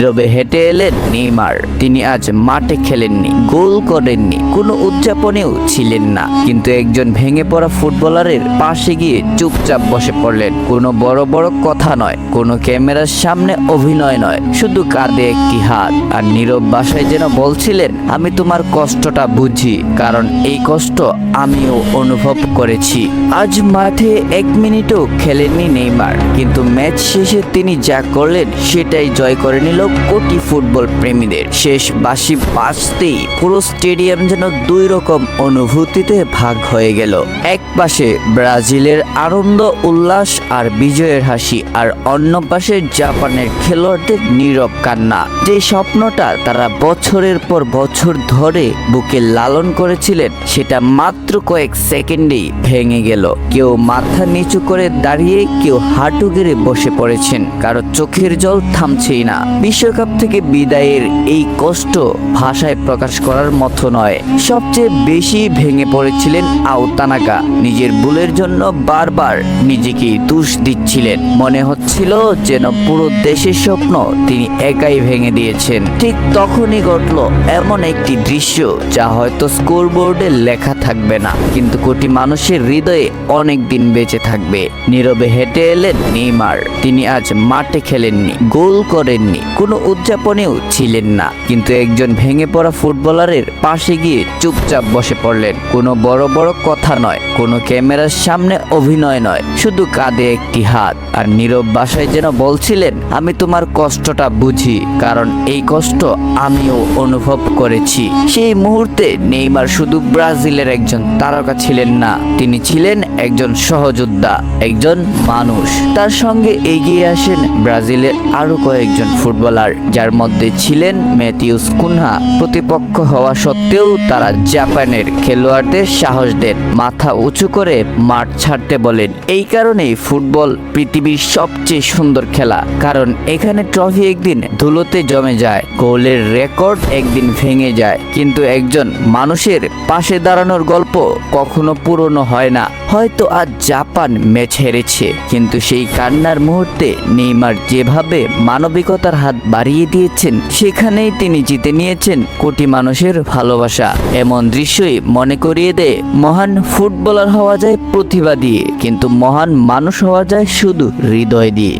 নীরবে হেঁটে এলেন নেইমার। তিনি আজ মাঠে খেলেননি, গোল করেননি, কোনো উদযাপনেও ছিলেন না, কিন্তু একজন ভেঙে পড়া ফুটবলারের পাশে গিয়ে চুপচাপ বসে পড়লেন। কোনো বড় বড় কথা নয়, কোনো ক্যামেরার সামনে অভিনয় নয়, শুধু কাঁধে একটি হাত আর নীরব ভাষায় যেন বলছিলেন, আমি তোমার কষ্টটা বুঝি, কারণ এই কষ্ট আমিও অনুভব করেছি। আজ মাঠে 1 মিনিটও খেলেননি নেইমার, কিন্তু ম্যাচ শেষে তিনি যা করলেন সেটাই জয় করে নিল কোটি ফুটবল প্রেমীদের। শেষ বাঁশি বাজতেই পুরো স্টেডিয়াম যেন দুই রকম অনুভূতিতে ভাগ হয়ে গেল। এক পাশে ব্রাজিলের আনন্দ উল্লাস আর বিজয়ের হাসি, আর অন্য পাশে জাপানের খেলোয়াড়দের নীরব কান্না। যে স্বপ্নটা তারা বছরের পর বছর ধরে বুকে লালন করেছিলেন, সেটা মাত্র কয়েক সেকেন্ডেই ভেঙে গেল। কেউ মাথা নিচু করে দাঁড়িয়ে, কেউ হাঁটু গেড়ে বসে পড়েছেন, কারো চোখের জল থামছেই না। বিশ্বকাপ থেকে বিদায়ের এই কষ্ট ভাষায় প্রকাশ করার মতো নয়। সবচেয়ে বেশি ভেঙে পড়েছিলেন আওতানাকা। নিজের ভুলের জন্য বারবার নিজেকে দোষ দিচ্ছিলেন। মনে হচ্ছিল যেন পুরো দেশের স্বপ্ন তিনি একাই ভেঙে দিয়েছেন। ঠিক তখনই ঘটল এমন একটি দৃশ্য যা হয়তো স্কোরবোর্ডে লেখা থাকবে না, কিন্তু কোটি মানুষের হৃদয়ে অনেক দিন বেঁচে থাকবে। নীরবে হেঁটে এলেন নেইমার। তিনি আজ মাঠে খেলেননি, গোল করেননি, কোনো উদযাপনেও ছিলেন না, কিন্তু একজন ভেঙে পড়া ফুটবলারের পাশে গিয়ে চুপচাপ বসে পড়লেন। কোনো বড় বড় কথা নয়, কোনো ক্যামেরার সামনে অভিনয় নয়, শুধু কাঁধে একটি হাত আর নীরব ভাষায় যেন বলছিলেন, আমি তোমার কষ্টটা বুঝি, কারণ এই কষ্ট আমিও অনুভব করেছি। সেই মুহূর্তে নেইমার শুধু ব্রাজিলের একজন তারকা ছিলেন না, তিনি ছিলেন একজন সহযোদ্ধা, একজন মানুষ। তার সঙ্গে এগিয়ে আসেন ব্রাজিলের আরো কয়েকজন ফুটবলার, যার মধ্যে ছিলেন ম্যাথিউস কুনহা। প্রতিপক্ষ হওয়া সত্ত্বেও তারা জাপানের খেলোয়াড়দের সাহস দেন, মাথা উঁচু করে মাঠ ছাড়তে বলেন। এই কারণেই ফুটবল পৃথিবীর সবচেয়ে সুন্দর খেলা, কারণ এখানে ট্রফি একদিন ধুলোতে জমে যায়, গোলের রেকর্ড একদিন ভেঙে যায়, কিন্তু একজন মানুষের পাশে দাঁড়ানোর গল্প কখনো পুরনো হয় না। হয়তো আজ জাপান ম্যাচ হেরেছে, কিন্তু সেই কান্নার মুহূর্তে নেইমার যেভাবে মানবিকতার হাত বাড়িয়ে দিয়েছেন, সেখানেই তিনি জিতে নিয়েছেন কোটি মানুষের ভালোবাসা। এমন দৃশ্যই মনে করিয়ে দেয়, মহান ফুটবলার হওয়া যায় প্রতিভা দিয়ে, কিন্তু মহান মানুষ হওয়া যায় শুধু হৃদয় দিয়ে।